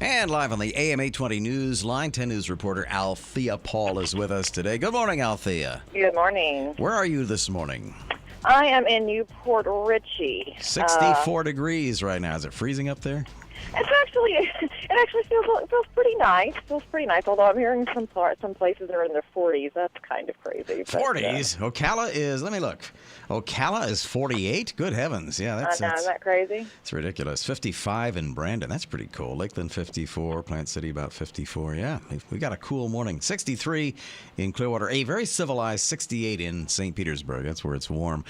And live on the AM 820 News Line, 10 News reporter Althea Paul is with us today. Good morning, Althea. Good morning. Where are you this morning? I am in Port Riche. 64 degrees right now. Is it freezing up there? It actually feels pretty nice. Feels pretty nice. Although I'm hearing some places are in their 40s. That's kind of crazy. 40s. Ocala is. Let me look. Ocala is 48. Good heavens. Yeah, isn't that crazy? It's ridiculous. 55 in Brandon. That's pretty cool. Lakeland 54. Plant City about 54. Yeah, we got a cool morning. 63 in Clearwater. A very civilized 68 in St. Petersburg. That's where it's warm.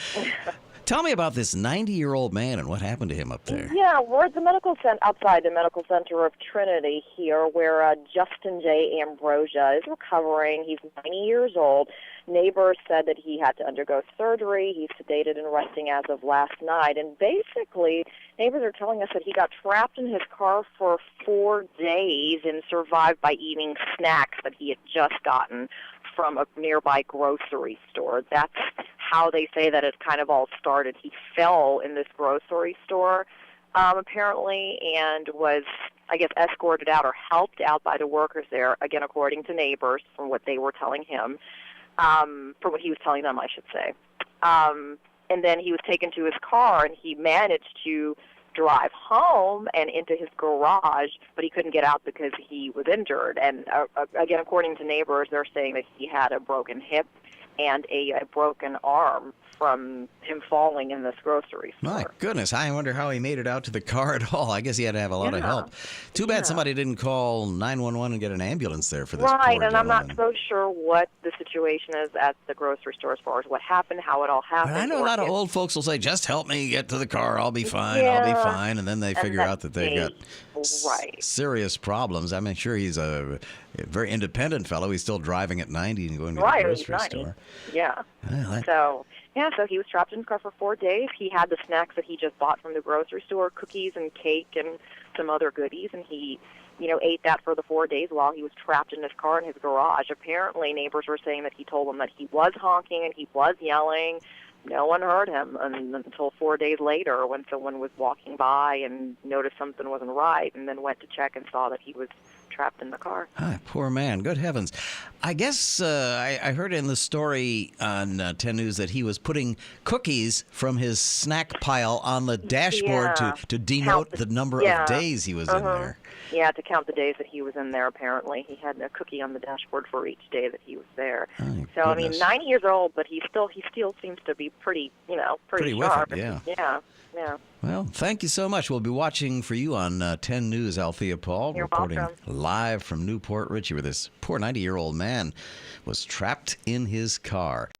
Tell me about this 90-year-old man and what happened to him up there. Yeah, we're at the outside the medical center of Trinity here, where Justin J. Ambrosia is recovering. He's 90 years old. Neighbors said that he had to undergo surgery. He's sedated and resting as of last night. And basically, neighbors are telling us that he got trapped in his car for 4 days and survived by eating snacks that he had just gotten from a nearby grocery store. That's how they say that it kind of all started. He fell in this grocery store, apparently, and was, I guess, escorted out or helped out by the workers there, again, according to neighbors, from what they were telling him, from what he was telling them, I should say. And then he was taken to his car, and he managed to drive home and into his garage, but he couldn't get out because he was injured. And again, according to neighbors, they're saying that he had a broken hip and a broken arm from him falling in this grocery store. My goodness, I wonder how he made it out to the car at all. I guess he had to have a lot of help. Too bad somebody didn't call 911 and get an ambulance there for this poor Right, and gentleman. I'm not so sure what the situation is at the grocery store as far as what happened, how it all happened. But I know a lot of old folks will say, just help me get to the car, I'll be fine, I'll be fine. And then they figure out that they've got serious problems. I'm sure he's a very independent fellow. He's still driving at 90 and going to the grocery store. Yeah. So he was trapped in his car for 4 days. He had the snacks that he just bought from the grocery store, cookies and cake and some other goodies, and he, ate that for the 4 days while he was trapped in his car in his garage. Apparently, neighbors were saying that he told them that he was honking and he was yelling. No one heard him until 4 days later when someone was walking by and noticed something wasn't right and then went to check and saw that he was trapped in the car. Poor man. Good heavens. I guess I heard in the story on 10 News that he was putting cookies from his snack pile on the dashboard to denote the number of days he was in there. Yeah, to count the days that he was in there, apparently. He had a cookie on the dashboard for each day that he was there. So, I mean, 90 years old, but he still seems to be pretty sharp. With it, Yeah. Well, thank you so much. We'll be watching for you on 10 News, Althea Paul, reporting live from Port Riche, where this poor 90-year-old man was trapped in his car.